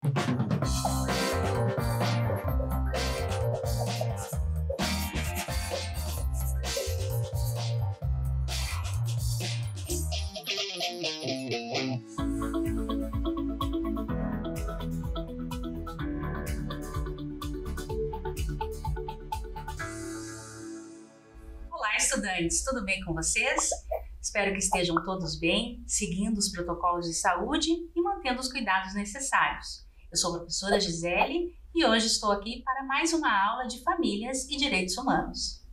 Olá, estudantes, tudo bem com vocês? Espero que estejam todos bem, seguindo os protocolos de saúde e mantendo os cuidados necessários. Eu sou a professora Gisele e hoje estou aqui para mais uma aula de Famílias e Direitos Humanos.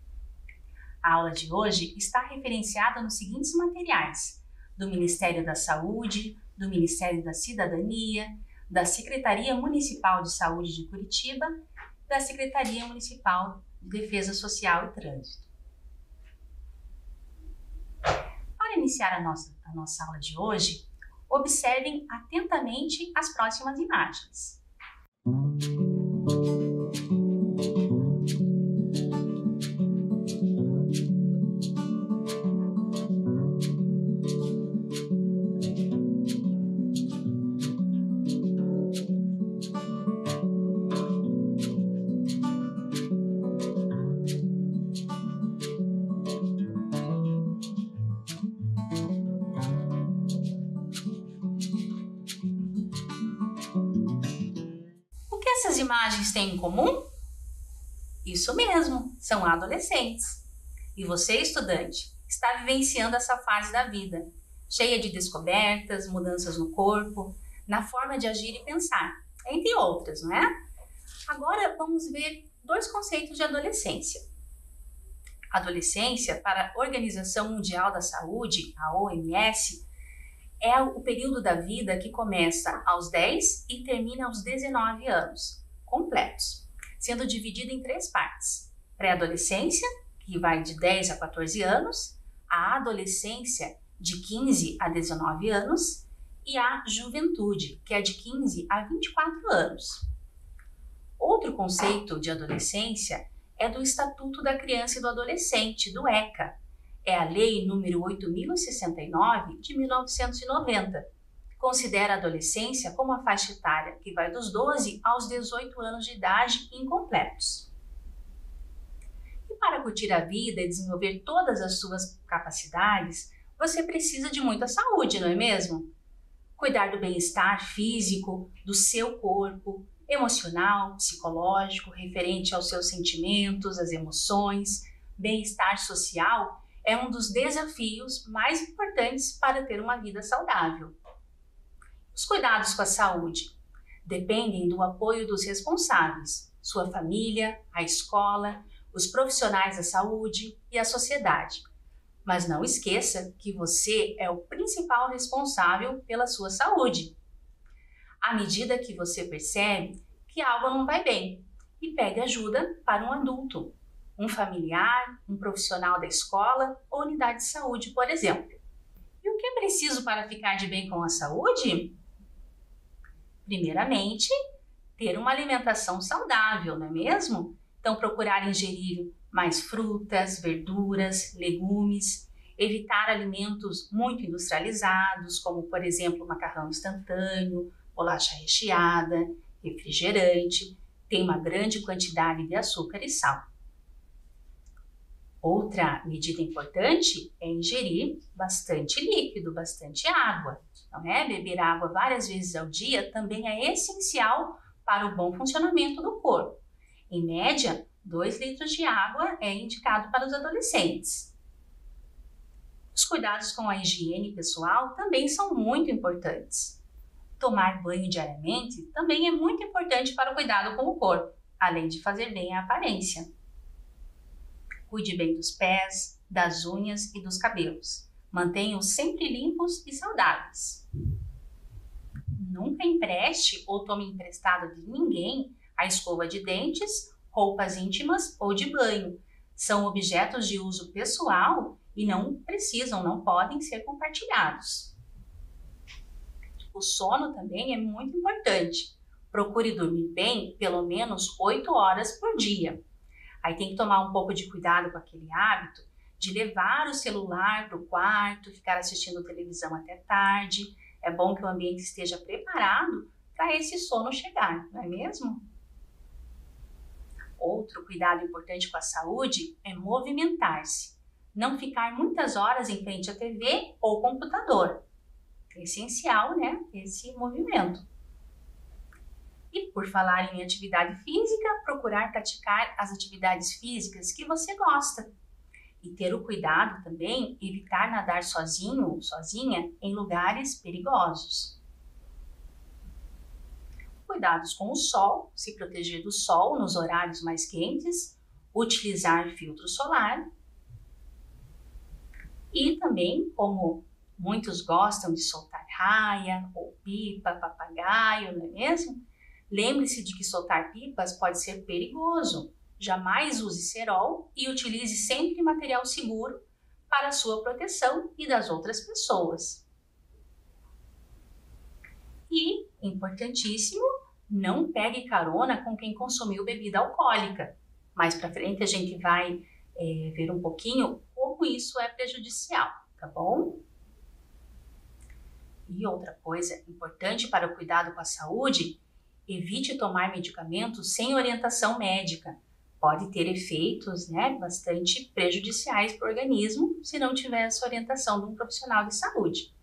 A aula de hoje está referenciada nos seguintes materiais: do Ministério da Saúde, do Ministério da Cidadania, da Secretaria Municipal de Saúde de Curitiba, da Secretaria Municipal de Defesa Social e Trânsito. Para iniciar a nossa aula de hoje, observem atentamente as próximas imagens. O que essas imagens têm em comum? Isso mesmo, são adolescentes. E você, estudante, está vivenciando essa fase da vida, cheia de descobertas, mudanças no corpo, na forma de agir e pensar, entre outras, não é? Agora vamos ver dois conceitos de adolescência. Adolescência, para a Organização Mundial da Saúde, a OMS, é o período da vida que começa aos 10 e termina aos 19 anos, completos, sendo dividido em três partes: pré-adolescência, que vai de 10 a 14 anos, a adolescência, de 15 a 19 anos, e a juventude, que é de 15 a 24 anos. Outro conceito de adolescência é do Estatuto da Criança e do Adolescente, do ECA. É a Lei número 8.069 de 1990. Considera a adolescência como a faixa etária que vai dos 12 aos 18 anos de idade incompletos. E para curtir a vida e desenvolver todas as suas capacidades, você precisa de muita saúde, não é mesmo? Cuidar do bem-estar físico, do seu corpo, emocional, psicológico, referente aos seus sentimentos, às emoções. Bem-estar social é um dos desafios mais importantes para ter uma vida saudável. Os cuidados com a saúde dependem do apoio dos responsáveis, sua família, a escola, os profissionais da saúde e a sociedade. Mas não esqueça que você é o principal responsável pela sua saúde. À medida que você percebe que algo não vai bem e pede ajuda para um adulto, um familiar, um profissional da escola ou unidade de saúde, por exemplo. E o que é preciso para ficar de bem com a saúde? Primeiramente, ter uma alimentação saudável, não é mesmo? Então, procurar ingerir mais frutas, verduras, legumes, evitar alimentos muito industrializados, como, por exemplo, macarrão instantâneo, bolacha recheada, refrigerante, tem uma grande quantidade de açúcar e sal. Outra medida importante é ingerir bastante líquido, bastante água, não é? Beber água várias vezes ao dia também é essencial para o bom funcionamento do corpo. Em média, 2 litros de água é indicado para os adolescentes. Os cuidados com a higiene pessoal também são muito importantes. Tomar banho diariamente também é muito importante para o cuidado com o corpo, além de fazer bem a aparência. Cuide bem dos pés, das unhas e dos cabelos. Mantenha-os sempre limpos e saudáveis. Nunca empreste ou tome emprestado de ninguém a escova de dentes, roupas íntimas ou de banho. São objetos de uso pessoal e não podem ser compartilhados. O sono também é muito importante. Procure dormir bem pelo menos 8 horas por dia. Aí tem que tomar um pouco de cuidado com aquele hábito de levar o celular para o quarto, ficar assistindo televisão até tarde. É bom que o ambiente esteja preparado para esse sono chegar, não é mesmo? Outro cuidado importante com a saúde é movimentar-se. Não ficar muitas horas em frente à TV ou computador. É essencial, né, esse movimento. E por falar em atividade física, procurar praticar as atividades físicas que você gosta. E ter o cuidado também, evitar nadar sozinho ou sozinha em lugares perigosos. Cuidados com o sol, se proteger do sol nos horários mais quentes, utilizar filtro solar. E também, como muitos gostam de soltar raia ou pipa, papagaio, não é mesmo? Lembre-se de que soltar pipas pode ser perigoso. Jamais use cerol e utilize sempre material seguro para a sua proteção e das outras pessoas. E, importantíssimo, não pegue carona com quem consumiu bebida alcoólica. Mais para frente a gente vai ver um pouquinho como isso é prejudicial, tá bom? E outra coisa importante para o cuidado com a saúde, evite tomar medicamentos sem orientação médica. Pode ter efeitos, né, bastante prejudiciais para o organismo se não tiver essa orientação de um profissional de saúde.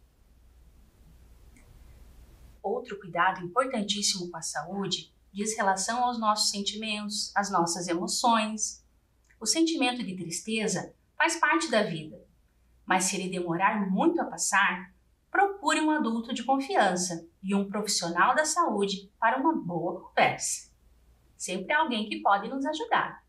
Outro cuidado importantíssimo com a saúde diz relação aos nossos sentimentos, às nossas emoções. O sentimento de tristeza faz parte da vida, mas se ele demorar muito a passar, procure um adulto de confiança e um profissional da saúde para uma boa conversa. Sempre há alguém que pode nos ajudar.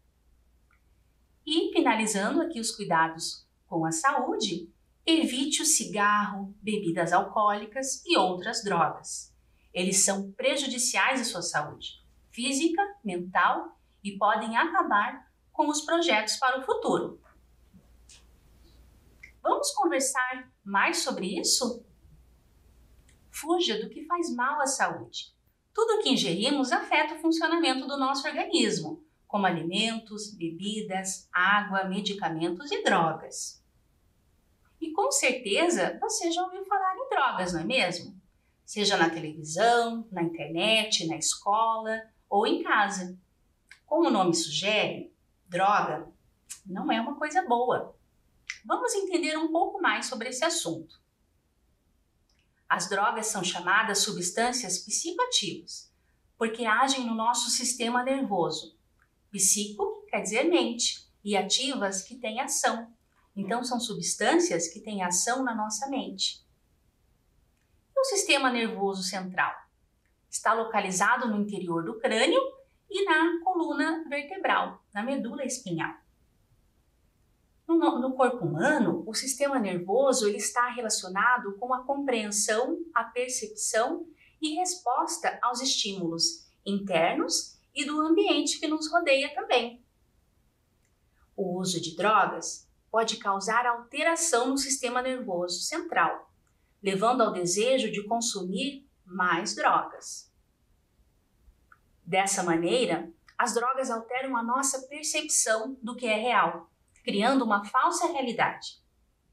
E finalizando aqui os cuidados com a saúde, evite o cigarro, bebidas alcoólicas e outras drogas. Eles são prejudiciais à sua saúde física, mental e podem acabar com os projetos para o futuro. Vamos conversar mais sobre isso? Fuja do que faz mal à saúde. Tudo que ingerimos afeta o funcionamento do nosso organismo, como alimentos, bebidas, água, medicamentos e drogas. E com certeza você já ouviu falar em drogas, não é mesmo? Seja na televisão, na internet, na escola ou em casa. Como o nome sugere, droga não é uma coisa boa. Vamos entender um pouco mais sobre esse assunto. As drogas são chamadas substâncias psicoativas, porque agem no nosso sistema nervoso. Psico quer dizer mente, e ativas que têm ação. Então, são substâncias que têm ação na nossa mente. E o sistema nervoso central? Está localizado no interior do crânio e na coluna vertebral, na medula espinhal. No corpo humano, o sistema nervoso ele está relacionado com a compreensão, a percepção e resposta aos estímulos internos e do ambiente que nos rodeia também. O uso de drogas pode causar alteração no sistema nervoso central, levando ao desejo de consumir mais drogas. Dessa maneira, as drogas alteram a nossa percepção do que é real, criando uma falsa realidade.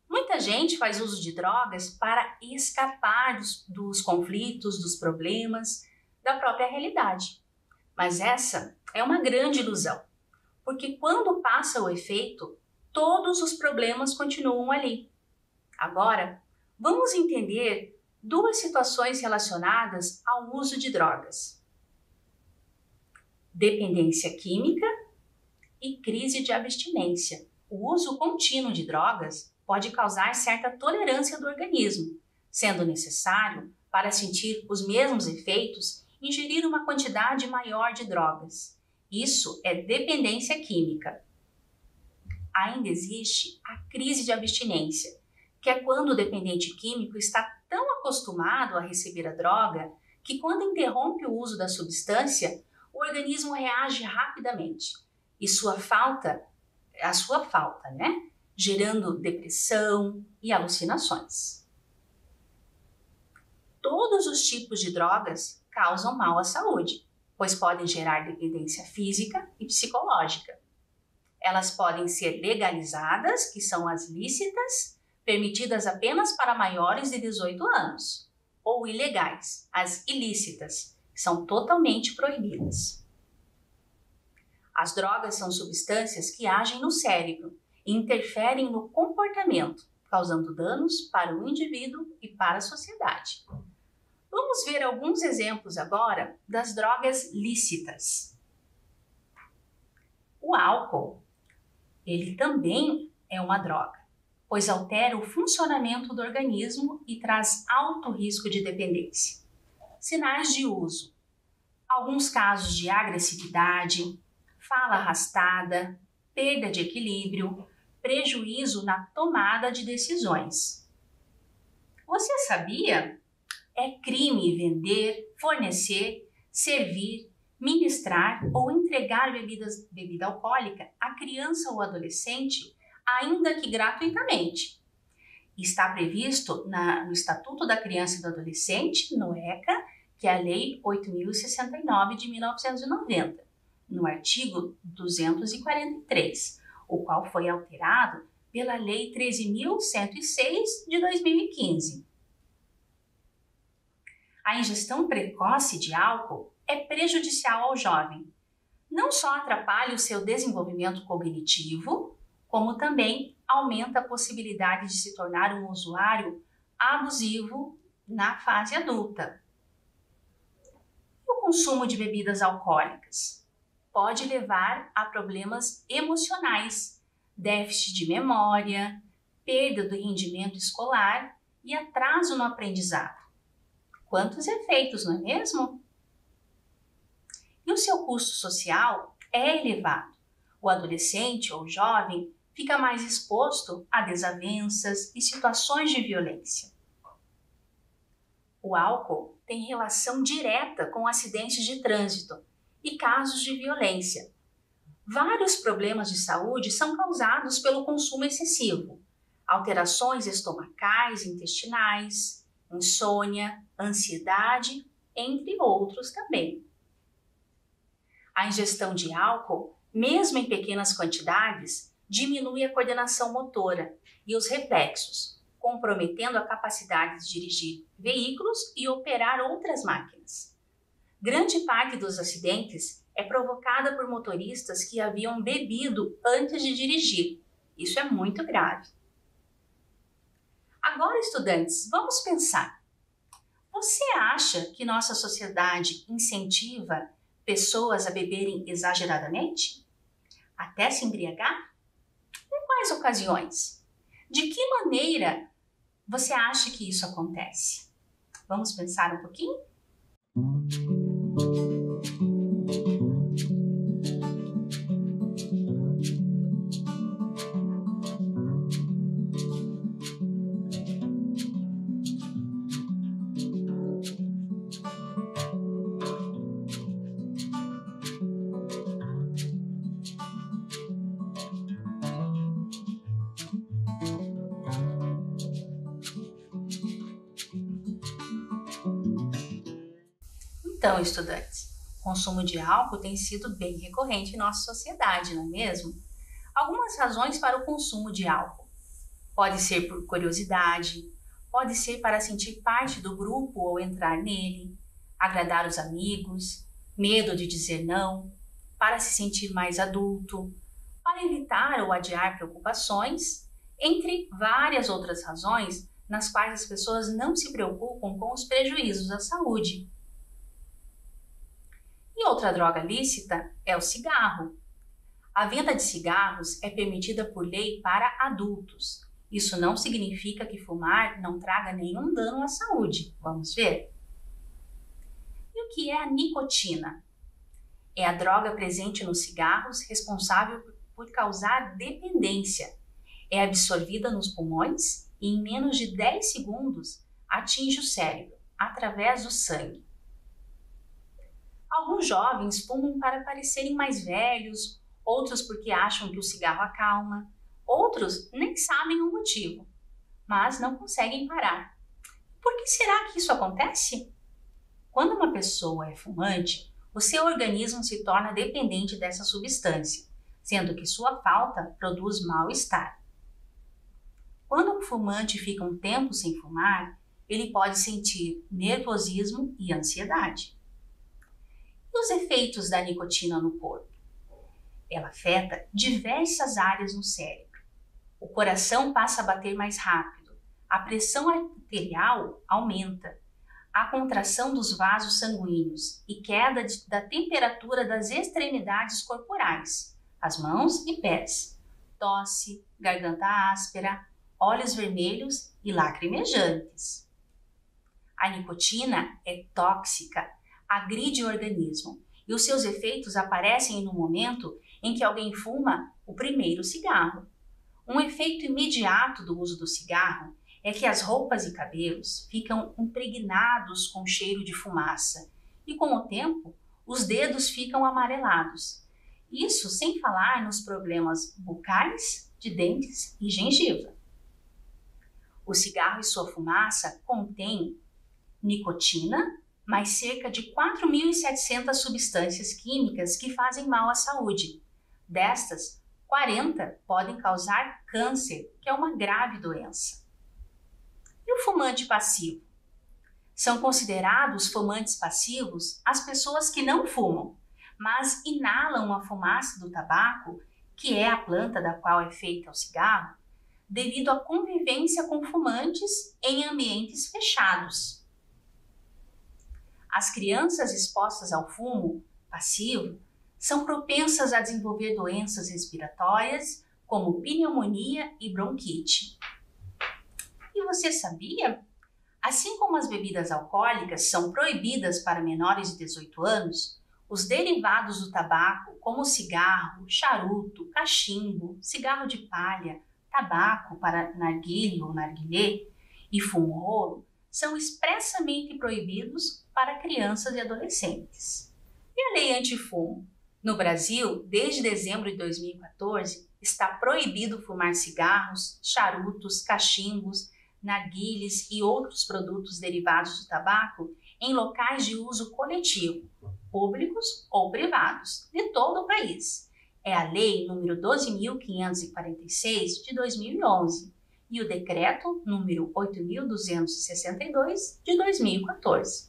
Muita gente faz uso de drogas para escapar dos conflitos, dos problemas, da própria realidade. Mas essa é uma grande ilusão, porque quando passa o efeito, todos os problemas continuam ali. Agora, vamos entender duas situações relacionadas ao uso de drogas: dependência química e crise de abstinência. O uso contínuo de drogas pode causar certa tolerância do organismo, sendo necessário, para sentir os mesmos efeitos, ingerir uma quantidade maior de drogas. Isso é dependência química. Ainda existe a crise de abstinência, que é quando o dependente químico está tão acostumado a receber a droga que, quando interrompe o uso da substância, o organismo reage rapidamente e a sua falta, né? Gerando depressão e alucinações. Todos os tipos de drogas causam mal à saúde, pois podem gerar dependência física e psicológica. Elas podem ser legalizadas, que são as lícitas, permitidas apenas para maiores de 18 anos, ou ilegais, as ilícitas, são totalmente proibidas. As drogas são substâncias que agem no cérebro e interferem no comportamento, causando danos para o indivíduo e para a sociedade. Vamos ver alguns exemplos agora das drogas lícitas. O álcool, ele também é uma droga, pois altera o funcionamento do organismo e traz alto risco de dependência. Sinais de uso: alguns casos de agressividade, fala arrastada, perda de equilíbrio, prejuízo na tomada de decisões. Você sabia? É crime vender, fornecer, servir, ministrar ou entregar bebida alcoólica à criança ou adolescente, ainda que gratuitamente. Está previsto no Estatuto da Criança e do Adolescente, no ECA, que é a Lei 8.069 de 1990, no artigo 243, o qual foi alterado pela Lei 13.106 de 2015. A ingestão precoce de álcool é prejudicial ao jovem. Não só atrapalha o seu desenvolvimento cognitivo, como também aumenta a possibilidade de se tornar um usuário abusivo na fase adulta. E o consumo de bebidas alcoólicas pode levar a problemas emocionais, déficit de memória, perda do rendimento escolar e atraso no aprendizado. Quantos efeitos, não é mesmo? E o seu custo social é elevado. O adolescente ou jovem fica mais exposto a desavenças e situações de violência. O álcool tem relação direta com acidentes de trânsito e casos de violência. Vários problemas de saúde são causados pelo consumo excessivo: alterações estomacais e intestinais, insônia, ansiedade, entre outros também. A ingestão de álcool, mesmo em pequenas quantidades, diminui a coordenação motora e os reflexos, comprometendo a capacidade de dirigir veículos e operar outras máquinas. Grande parte dos acidentes é provocada por motoristas que haviam bebido antes de dirigir. Isso é muito grave. Agora, estudantes, vamos pensar. Você acha que nossa sociedade incentiva pessoas a beberem exageradamente? Até se embriagar? Em quais ocasiões? De que maneira você acha que isso acontece? Vamos pensar um pouquinho? Então, estudantes, o consumo de álcool tem sido bem recorrente em nossa sociedade, não é mesmo? Algumas razões para o consumo de álcool. Pode ser por curiosidade, pode ser para sentir parte do grupo ou entrar nele, agradar os amigos, medo de dizer não, para se sentir mais adulto, para evitar ou adiar preocupações, entre várias outras razões nas quais as pessoas não se preocupam com os prejuízos à saúde. E outra droga lícita é o cigarro. A venda de cigarros é permitida por lei para adultos. Isso não significa que fumar não traga nenhum dano à saúde. Vamos ver? E o que é a nicotina? É a droga presente nos cigarros responsável por causar dependência. É absorvida nos pulmões e em menos de 10 segundos atinge o cérebro, através do sangue. Alguns jovens fumam para parecerem mais velhos, outros porque acham que o cigarro acalma, outros nem sabem o motivo, mas não conseguem parar. Por que será que isso acontece? Quando uma pessoa é fumante, o seu organismo se torna dependente dessa substância, sendo que sua falta produz mal-estar. Quando um fumante fica um tempo sem fumar, ele pode sentir nervosismo e ansiedade. os efeitos da nicotina no corpo? Ela afeta diversas áreas no cérebro. O coração passa a bater mais rápido, a pressão arterial aumenta, a contração dos vasos sanguíneos e queda da temperatura das extremidades corporais, as mãos e pés, tosse, garganta áspera, olhos vermelhos e lacrimejantes. A nicotina é tóxica, agride o organismo e os seus efeitos aparecem no momento em que alguém fuma o primeiro cigarro. Um efeito imediato do uso do cigarro é que as roupas e cabelos ficam impregnados com cheiro de fumaça e, com o tempo, os dedos ficam amarelados. Isso sem falar nos problemas bucais, de dentes e gengiva. O cigarro e sua fumaça contêm nicotina, mais cerca de 4.700 substâncias químicas que fazem mal à saúde. Destas, 40 podem causar câncer, que é uma grave doença. E o fumante passivo? São considerados fumantes passivos as pessoas que não fumam, mas inalam a fumaça do tabaco, que é a planta da qual é feita o cigarro, devido à convivência com fumantes em ambientes fechados. As crianças expostas ao fumo passivo são propensas a desenvolver doenças respiratórias, como pneumonia e bronquite. E você sabia? Assim como as bebidas alcoólicas são proibidas para menores de 18 anos, os derivados do tabaco, como cigarro, charuto, cachimbo, cigarro de palha, tabaco para narguilé ou narguilé e fumo-rolo, são expressamente proibidos para crianças e adolescentes. E a lei antifumo? No Brasil, desde dezembro de 2014, está proibido fumar cigarros, charutos, cachimbos, narguilés e outros produtos derivados do tabaco em locais de uso coletivo, públicos ou privados, de todo o país. É a Lei número 12.546 de 2011 e o Decreto número 8.262 de 2014.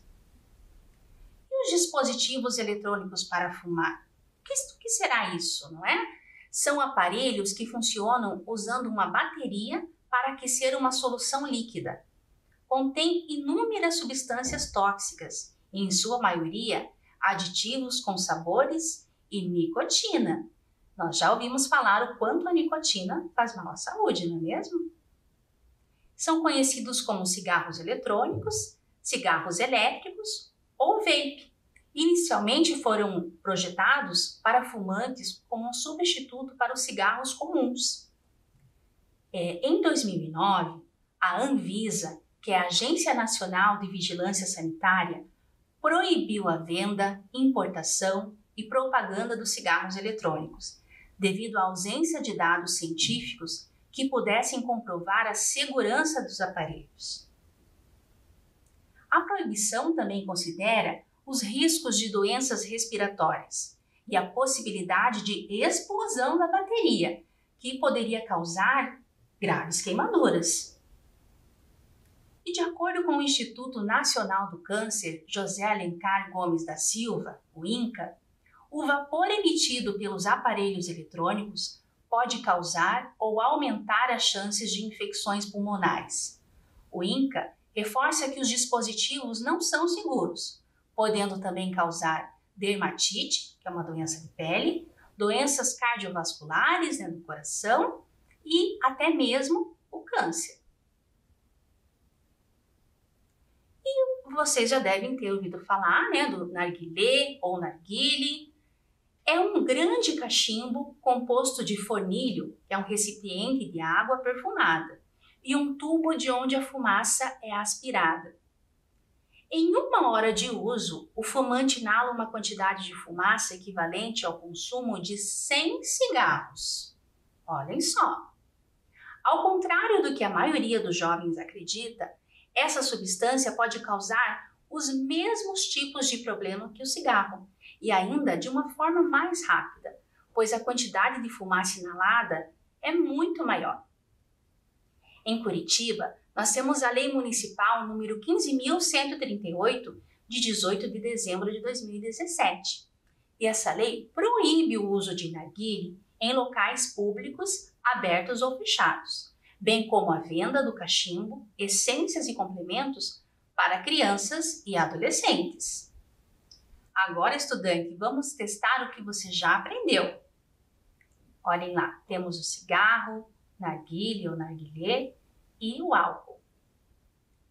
E os dispositivos eletrônicos para fumar? O que será isso, não é? São aparelhos que funcionam usando uma bateria para aquecer uma solução líquida. Contém inúmeras substâncias tóxicas e, em sua maioria, aditivos com sabores e nicotina. Nós já ouvimos falar o quanto a nicotina faz mal à saúde, não é mesmo? São conhecidos como cigarros eletrônicos, cigarros elétricos ou vape. Inicialmente foram projetados para fumantes como um substituto para os cigarros comuns. Em 2009, a Anvisa, que é a Agência Nacional de Vigilância Sanitária, proibiu a venda, importação e propaganda dos cigarros eletrônicos, devido à ausência de dados científicos que pudessem comprovar a segurança dos aparelhos. A proibição também considera os riscos de doenças respiratórias e a possibilidade de explosão da bateria, que poderia causar graves queimaduras. E de acordo com o Instituto Nacional do Câncer, José Alencar Gomes da Silva, o INCA, o vapor emitido pelos aparelhos eletrônicos pode causar ou aumentar as chances de infecções pulmonares. O INCA reforça que os dispositivos não são seguros, podendo também causar dermatite, que é uma doença de pele, doenças cardiovasculares, do coração e até mesmo o câncer. E vocês já devem ter ouvido falar, do narguilé ou narguile. É um grande cachimbo composto de fornilho, que é um recipiente de água perfumada, e um tubo de onde a fumaça é aspirada. Em 1 hora de uso, o fumante inala uma quantidade de fumaça equivalente ao consumo de 100 cigarros. Olhem só! Ao contrário do que a maioria dos jovens acredita, essa substância pode causar os mesmos tipos de problema que o cigarro, e ainda de uma forma mais rápida, pois a quantidade de fumaça inalada é muito maior. Em Curitiba, nós temos a Lei Municipal número 15.138, de 18 de dezembro de 2017, E essa lei proíbe o uso de narguilé em locais públicos abertos ou fechados, bem como a venda do cachimbo, essências e complementos para crianças e adolescentes. Agora, estudante, vamos testar o que você já aprendeu. Olhem lá, temos o cigarro, narguilé ou narguilé e o álcool.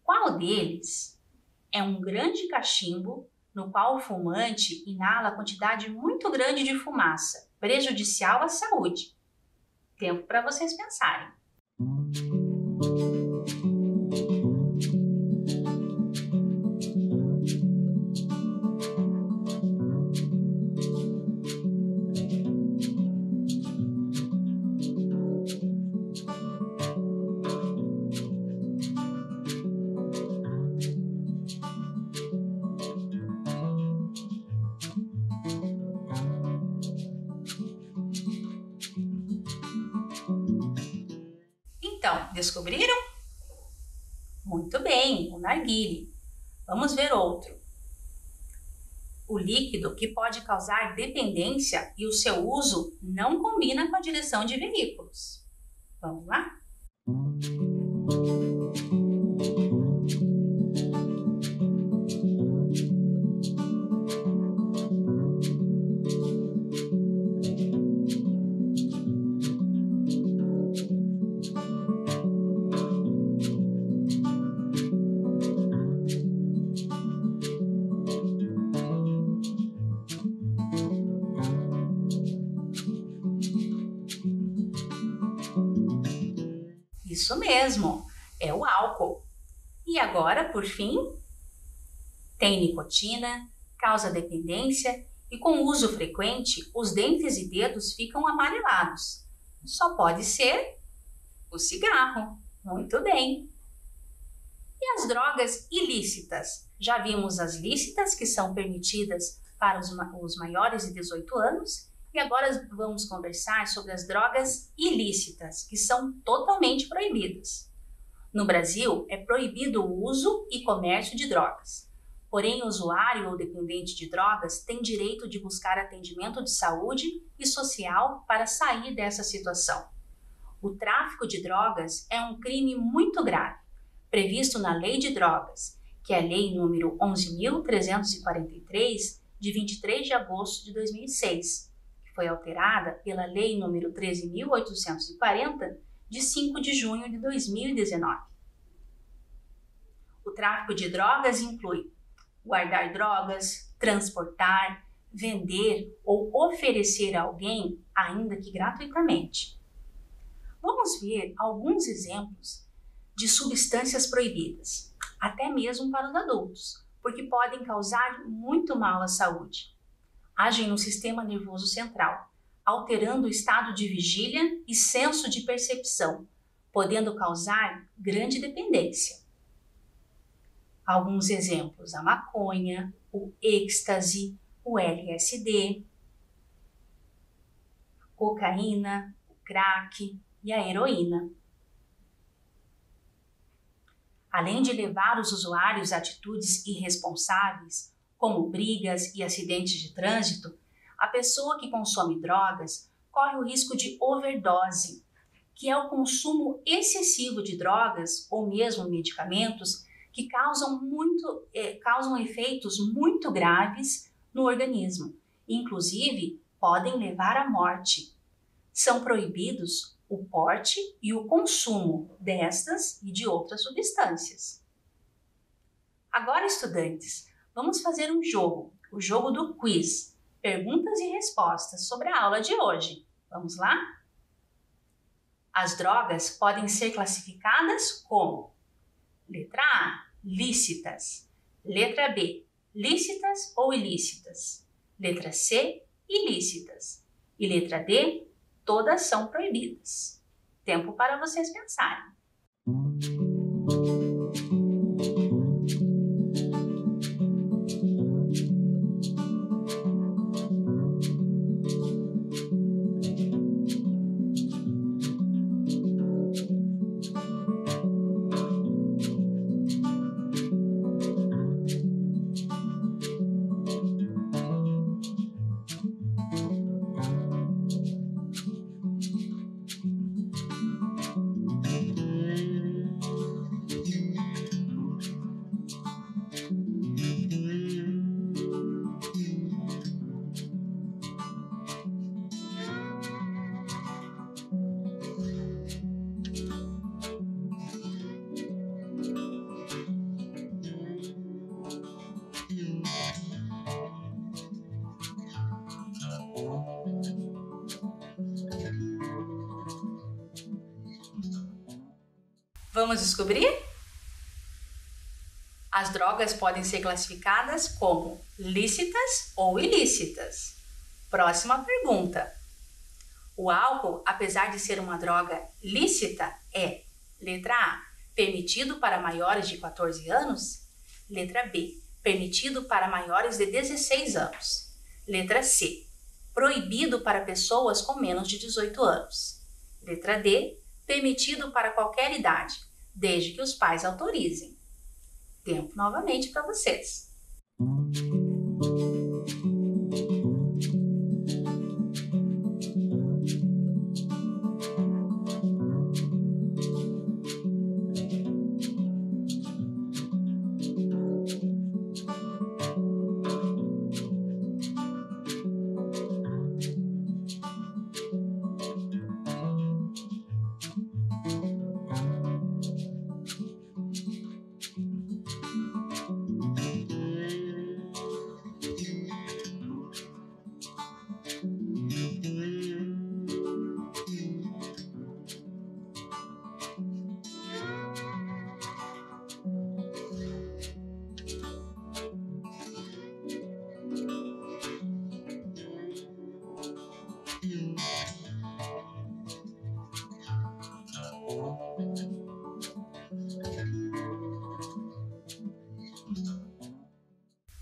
Qual deles é um grande cachimbo no qual o fumante inala quantidade muito grande de fumaça, prejudicial à saúde? Tempo para vocês pensarem. Então, descobriram? Muito bem, o narguilé. Vamos ver outro. O líquido que pode causar dependência e o seu uso não combina com a direção de veículos. Vamos lá? Isso mesmo, é o álcool. E agora, por fim, tem nicotina, causa dependência e com uso frequente, os dentes e dedos ficam amarelados. Só pode ser o cigarro. Muito bem. E as drogas ilícitas? Já vimos as lícitas, que são permitidas para os maiores de 18 anos, e agora vamos conversar sobre as drogas ilícitas, que são totalmente proibidas. No Brasil, é proibido o uso e comércio de drogas. Porém, o usuário ou dependente de drogas tem direito de buscar atendimento de saúde e social para sair dessa situação. O tráfico de drogas é um crime muito grave, previsto na Lei de Drogas, que é a Lei número 11.343, de 23 de agosto de 2006, que foi alterada pela Lei número 13.840, de 5 de junho de 2019. O tráfico de drogas inclui guardar drogas, transportar, vender ou oferecer a alguém, ainda que gratuitamente. Vamos ver alguns exemplos de substâncias proibidas, até mesmo para os adultos, porque podem causar muito mal à saúde. Agem no sistema nervoso central, alterando o estado de vigília e senso de percepção, podendo causar grande dependência. Alguns exemplos: a maconha, o êxtase, o LSD, cocaína, o crack e a heroína. Além de levar os usuários a atitudes irresponsáveis, como brigas e acidentes de trânsito, a pessoa que consome drogas corre o risco de overdose, que é o consumo excessivo de drogas ou mesmo medicamentos que causam efeitos muito graves no organismo, inclusive podem levar à morte. São proibidos o porte e o consumo destas e de outras substâncias. Agora, estudantes, vamos fazer um jogo, o jogo do quiz, perguntas e respostas sobre a aula de hoje. Vamos lá? As drogas podem ser classificadas como: letra A, lícitas. Letra B, lícitas ou ilícitas. Letra C, ilícitas. E letra D, todas são proibidas. Tempo para vocês pensarem. Vamos descobrir? As drogas podem ser classificadas como lícitas ou ilícitas. Próxima pergunta. O álcool, apesar de ser uma droga lícita, é: letra A, permitido para maiores de 14 anos? Letra B, permitido para maiores de 16 anos? Letra C, proibido para pessoas com menos de 18 anos? Letra D, permitido para qualquer idade, desde que os pais autorizem. Tempo novamente para vocês.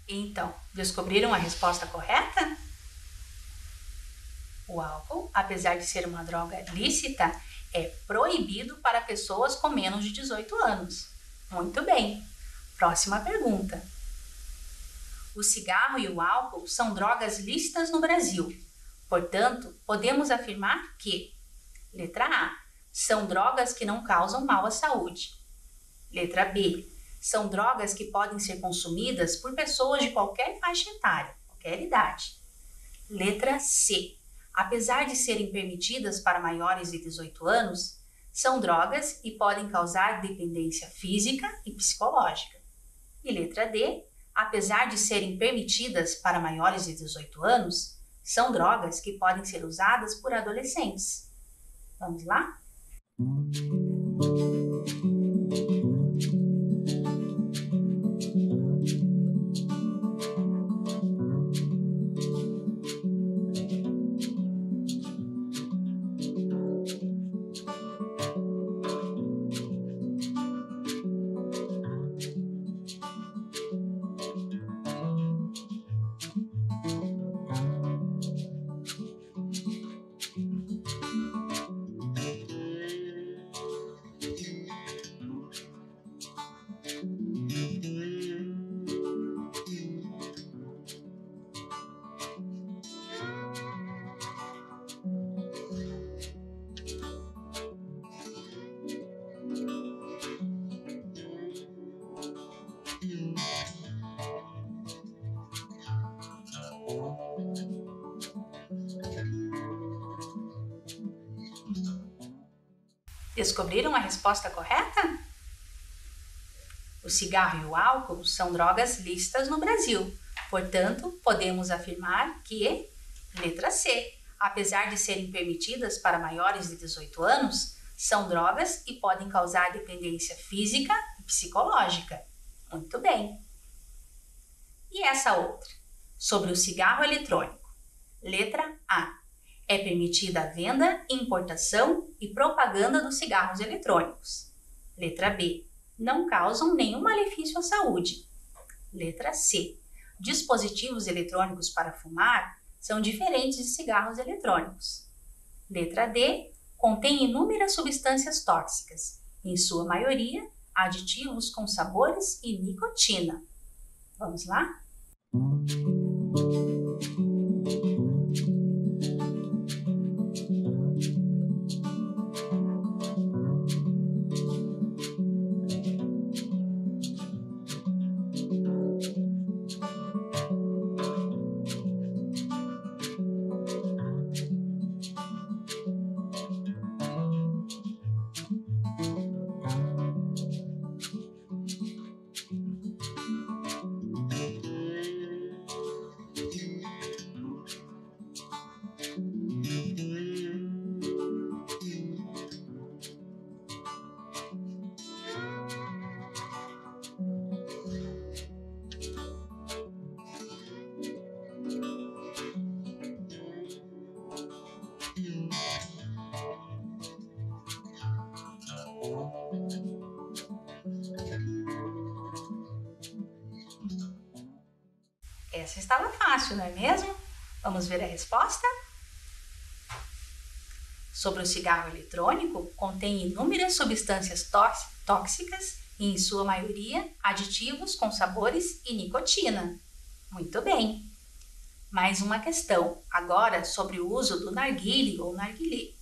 Então, descobriram a resposta correta? O álcool, apesar de ser uma droga lícita, é proibido para pessoas com menos de 18 anos. Muito bem. Próxima pergunta. O cigarro e o álcool são drogas lícitas no Brasil. Portanto, podemos afirmar que: letra A, são drogas que não causam mal à saúde. Letra B, são drogas que podem ser consumidas por pessoas de qualquer faixa etária, qualquer idade. Letra C, apesar de serem permitidas para maiores de 18 anos, são drogas e podem causar dependência física e psicológica. E letra D, apesar de serem permitidas para maiores de 18 anos, são drogas que podem ser usadas por adolescentes. Vamos lá? Descobriram a resposta correta? O cigarro e o álcool são drogas lícitas no Brasil. Portanto, podemos afirmar que, letra C, apesar de serem permitidas para maiores de 18 anos, são drogas e podem causar dependência física e psicológica. Muito bem. E essa outra? Sobre o cigarro eletrônico. Letra A. É permitida a venda, importação e propaganda dos cigarros eletrônicos. Letra B. Não causam nenhum malefício à saúde. Letra C. Dispositivos eletrônicos para fumar são diferentes de cigarros eletrônicos. Letra D. Contém inúmeras substâncias tóxicas, em sua maioria aditivos com sabores e nicotina. Vamos lá? Essa estava fácil, não é mesmo? Vamos ver a resposta? Sobre o cigarro eletrônico, contém inúmeras substâncias tóxicas e, em sua maioria, aditivos com sabores e nicotina. Muito bem! Mais uma questão, agora sobre o uso do narguilé ou narguilé.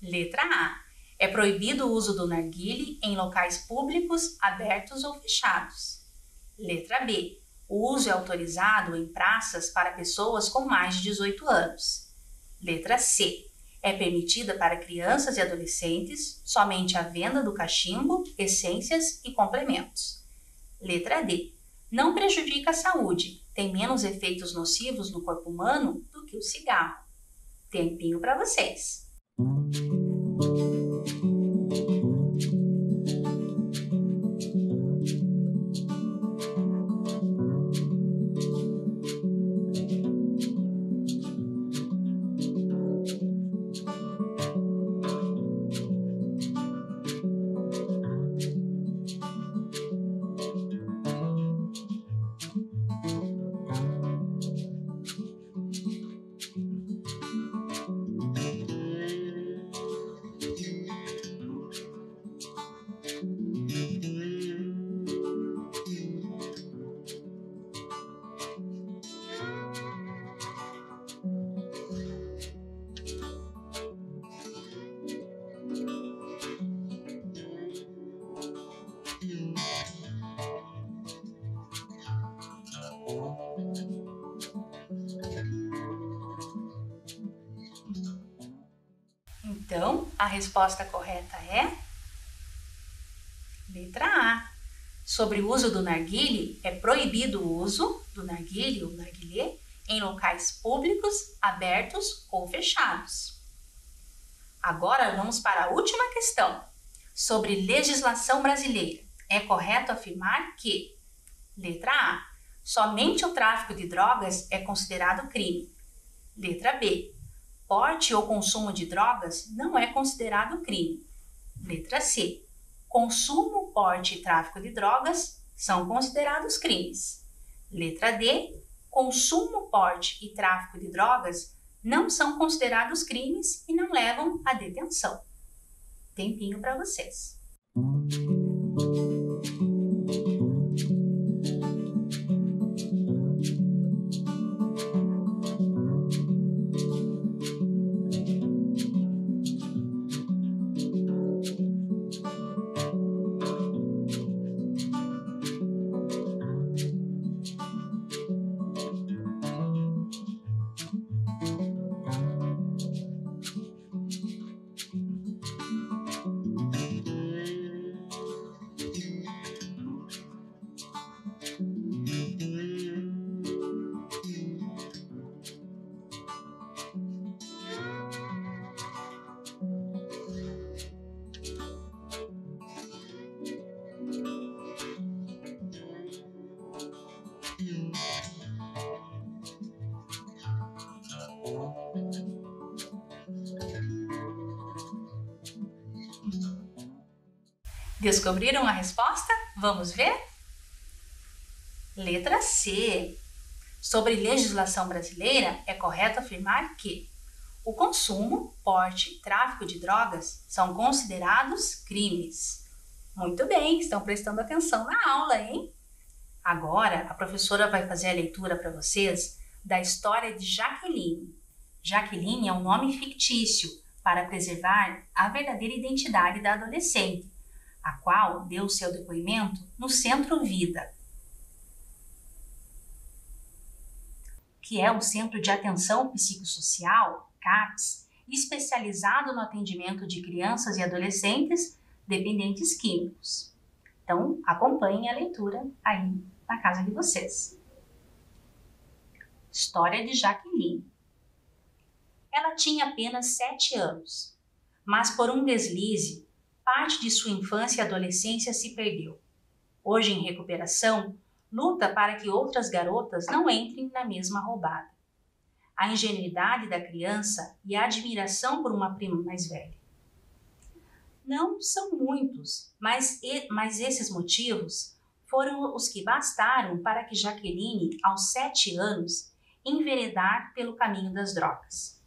Letra A. É proibido o uso do narguilé em locais públicos, abertos ou fechados. Letra B. O uso é autorizado em praças para pessoas com mais de 18 anos. Letra C. É permitida para crianças e adolescentes somente a venda do cachimbo, essências e complementos. Letra D. Não prejudica a saúde, tem menos efeitos nocivos no corpo humano do que o cigarro. Tempinho para vocês. Então, a resposta correta é letra A. Sobre o uso do narguilé, é proibido o uso do narguilé ou narguilé em locais públicos, abertos ou fechados. Agora vamos para a última questão. Sobre legislação brasileira, é correto afirmar que letra A. Somente o tráfico de drogas é considerado crime. Letra B. Porte ou consumo de drogas não é considerado crime. Letra C. Consumo, porte e tráfico de drogas são considerados crimes. Letra D. Consumo, porte e tráfico de drogas não são considerados crimes e não levam à detenção. Tempinho para vocês. Descobriram a resposta? Vamos ver? Letra C. Sobre legislação brasileira, é correto afirmar que o consumo, porte e tráfico de drogas são considerados crimes. Muito bem, estão prestando atenção na aula, hein? Agora, a professora vai fazer a leitura para vocês da história de Jaqueline. Jaqueline é um nome fictício para preservar a verdadeira identidade da adolescente, a qual deu seu depoimento no Centro Vida, que é um Centro de Atenção Psicossocial, CAPS, especializado no atendimento de crianças e adolescentes dependentes químicos. Então, acompanhem a leitura aí na casa de vocês. História de Jaqueline. Ela tinha apenas 7 anos, mas por um deslize, parte de sua infância e adolescência se perdeu. Hoje em recuperação, luta para que outras garotas não entrem na mesma roubada. A ingenuidade da criança e a admiração por uma prima mais velha. Não são muitos, mas esses motivos foram os que bastaram para que Jaqueline, aos 7 anos, enveredar pelo caminho das drogas.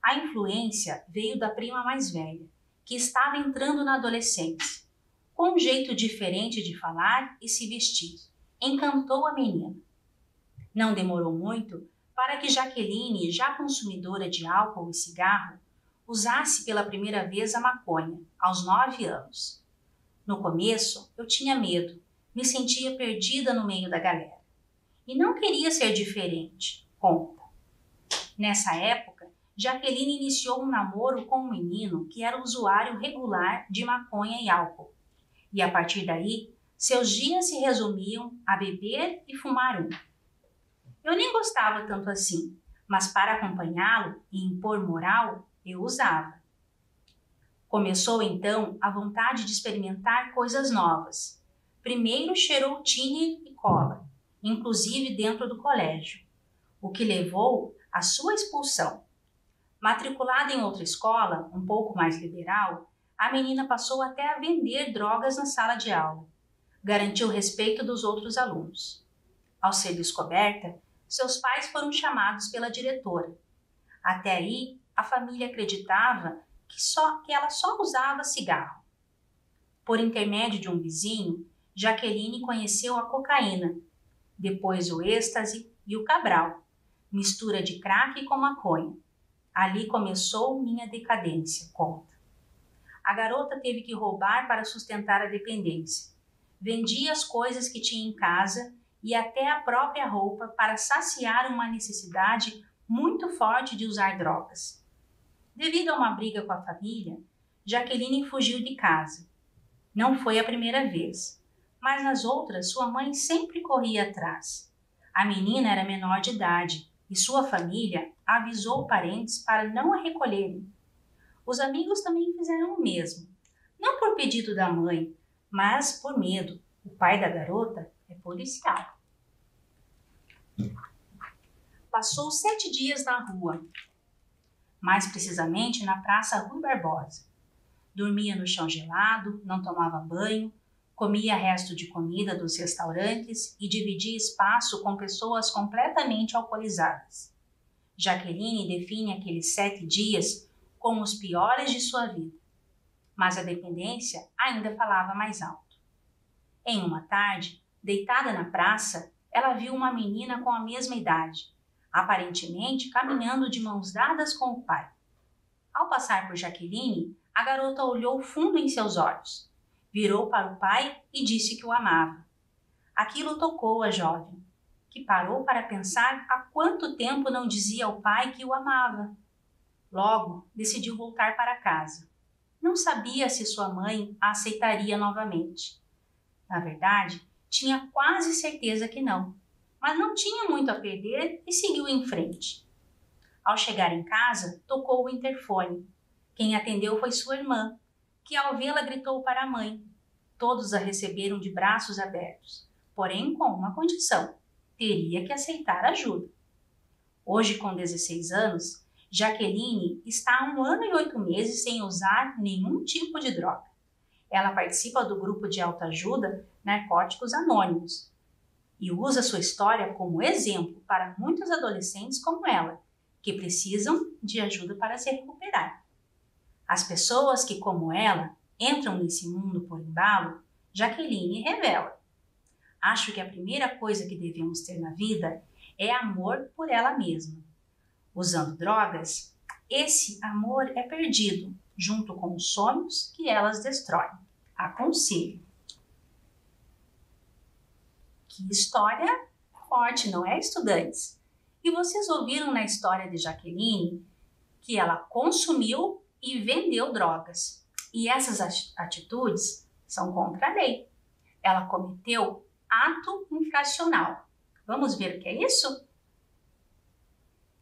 A influência veio da prima mais velha, que estava entrando na adolescência. Com um jeito diferente de falar e se vestir, encantou a menina. Não demorou muito para que Jaqueline, já consumidora de álcool e cigarro, usasse pela primeira vez a maconha, aos 9 anos. No começo, eu tinha medo, me sentia perdida no meio da galera. E não queria ser diferente, conta. Nessa época, Jaqueline iniciou um namoro com um menino que era usuário regular de maconha e álcool. E a partir daí, seus dias se resumiam a beber e fumar um. Eu nem gostava tanto assim, mas para acompanhá-lo e impor moral, eu usava. Começou então a vontade de experimentar coisas novas. Primeiro cheirou tiner e cola, inclusive dentro do colégio, o que levou à sua expulsão. Matriculada em outra escola, um pouco mais liberal, a menina passou até a vender drogas na sala de aula. Garantiu o respeito dos outros alunos. Ao ser descoberta, seus pais foram chamados pela diretora. Até aí, a família acreditava que ela só usava cigarro. Por intermédio de um vizinho, Jaqueline conheceu a cocaína, depois o êxtase e o cabral, mistura de crack com maconha. Ali começou minha decadência, conta. A garota teve que roubar para sustentar a dependência. Vendia as coisas que tinha em casa e até a própria roupa para saciar uma necessidade muito forte de usar drogas. Devido a uma briga com a família, Jaqueline fugiu de casa. Não foi a primeira vez, mas nas outras sua mãe sempre corria atrás. A menina era menor de idade e sua família avisou parentes para não a recolherem. Os amigos também fizeram o mesmo, não por pedido da mãe, mas por medo. O pai da garota é policial. Passou 7 dias na rua, mais precisamente na Praça Rui Barbosa. Dormia no chão gelado, não tomava banho, comia resto de comida dos restaurantes e dividia espaço com pessoas completamente alcoolizadas. Jaqueline define aqueles 7 dias como os piores de sua vida, mas a dependência ainda falava mais alto. Em uma tarde, deitada na praça, ela viu uma menina com a mesma idade, aparentemente caminhando de mãos dadas com o pai. Ao passar por Jaqueline, a garota olhou fundo em seus olhos, virou para o pai e disse que o amava. Aquilo tocou a jovem, que parou para pensar há quanto tempo não dizia ao pai que o amava. Logo, decidiu voltar para casa. Não sabia se sua mãe a aceitaria novamente. Na verdade, tinha quase certeza que não, mas não tinha muito a perder e seguiu em frente. Ao chegar em casa, tocou o interfone. Quem atendeu foi sua irmã, que ao vê-la gritou para a mãe. Todos a receberam de braços abertos, porém com uma condição: teria que aceitar ajuda. Hoje, com 16 anos, Jaqueline está há 1 ano e 8 meses sem usar nenhum tipo de droga. Ela participa do grupo de autoajuda Narcóticos Anônimos e usa sua história como exemplo para muitos adolescentes como ela, que precisam de ajuda para se recuperar. As pessoas que, como ela, entram nesse mundo por embalo, Jaqueline revela: acho que a primeira coisa que devemos ter na vida é amor por ela mesma. Usando drogas, esse amor é perdido, junto com os sonhos que elas destroem. Aconselho. Que história forte, não é, estudantes? E vocês ouviram na história de Jaqueline que ela consumiu e vendeu drogas. E essas atitudes são contra a lei. Ela cometeu ato infracional. Vamos ver o que é isso?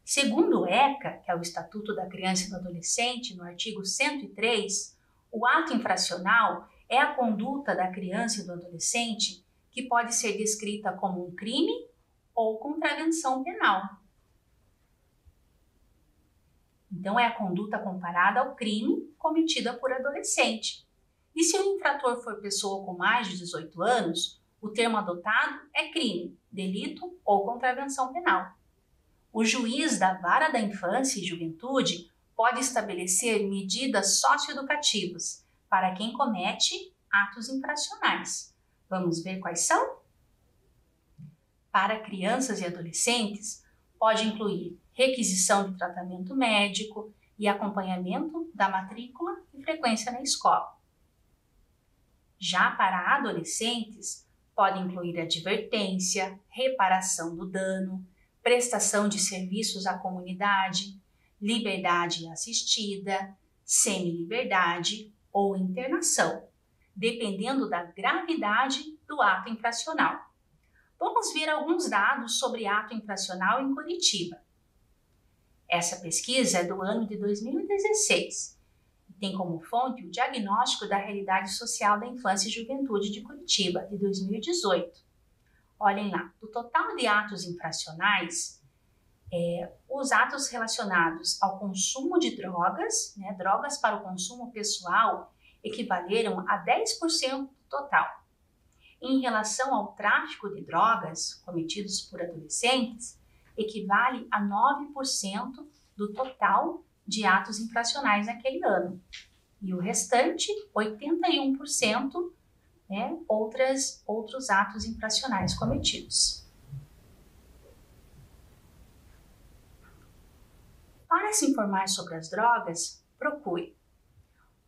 Segundo o ECA, que é o Estatuto da Criança e do Adolescente, no artigo 103, o ato infracional é a conduta da criança e do adolescente que pode ser descrita como um crime ou contravenção penal. Então, é a conduta comparada ao crime cometida por adolescente. E se o infrator for pessoa com mais de 18 anos, O termo adotado é crime, delito ou contravenção penal. O juiz da Vara da Infância e Juventude pode estabelecer medidas socioeducativas para quem comete atos infracionais. Vamos ver quais são? Para crianças e adolescentes, pode incluir requisição de tratamento médico e acompanhamento da matrícula e frequência na escola. Já para adolescentes, pode incluir advertência, reparação do dano, prestação de serviços à comunidade, liberdade assistida, semi-liberdade ou internação, dependendo da gravidade do ato infracional. Vamos ver alguns dados sobre ato infracional em Curitiba. Essa pesquisa é do ano de 2016 e tem como fonte o Diagnóstico da Realidade Social da Infância e Juventude de Curitiba, de 2018. Olhem lá, do total de atos infracionais, os atos relacionados ao consumo de drogas, drogas para o consumo pessoal, equivaleram a 10% do total. Em relação ao tráfico de drogas cometidos por adolescentes, equivale a 9% do total de atos infracionais naquele ano. E o restante, 81%, outros atos infracionais cometidos. Para se informar sobre as drogas, procure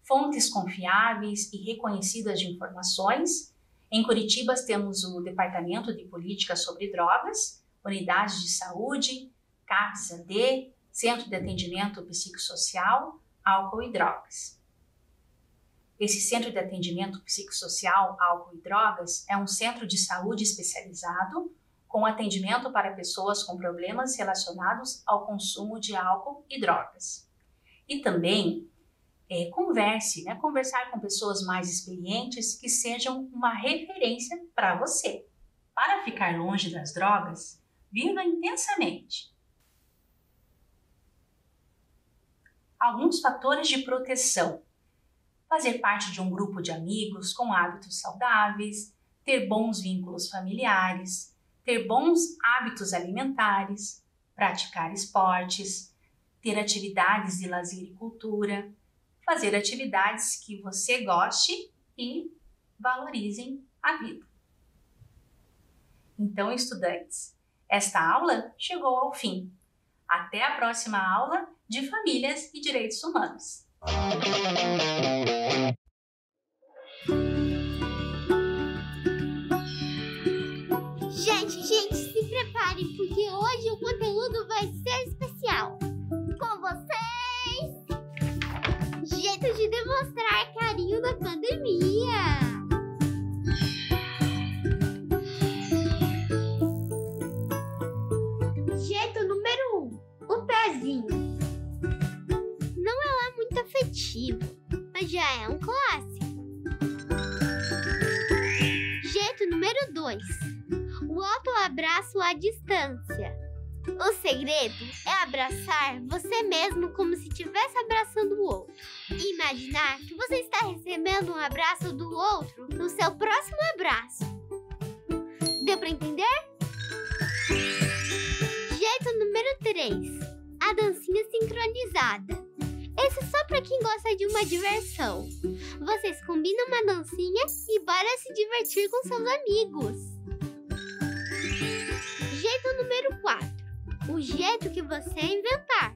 fontes confiáveis e reconhecidas de informações. Em Curitiba temos o Departamento de Política sobre Drogas, Unidades de Saúde, CAPS-AD, Centro de Atendimento Psicossocial, Álcool e Drogas. Esse Centro de Atendimento Psicossocial, Álcool e Drogas é um centro de saúde especializado com atendimento para pessoas com problemas relacionados ao consumo de álcool e drogas. E também conversar com pessoas mais experientes que sejam uma referência para você. Para ficar longe das drogas, viva intensamente. Alguns fatores de proteção: fazer parte de um grupo de amigos com hábitos saudáveis, ter bons vínculos familiares, ter bons hábitos alimentares, praticar esportes, ter atividades de lazer e cultura, fazer atividades que você goste e valorizem a vida. Então, estudantes, esta aula chegou ao fim. Até a próxima aula de Famílias e Direitos Humanos. Gente, se preparem, porque hoje o conteúdo vai ser especial. Com vocês, jeito de demonstrar carinho na pandemia. Jeito número 1, o pezinho. Não é lá muito afetivo, mas já é um clássico. Jeito número 2, o autoabraço à distância. O segredo é abraçar você mesmo como se estivesse abraçando o outro. E imaginar que você está recebendo um abraço do outro no seu próximo abraço. Deu para entender? Jeito número 3, a dancinha sincronizada. Esse é só para quem gosta de uma diversão. Vocês combinam uma dancinha e bora se divertir com seus amigos. Jeito número 4, o jeito que você inventar.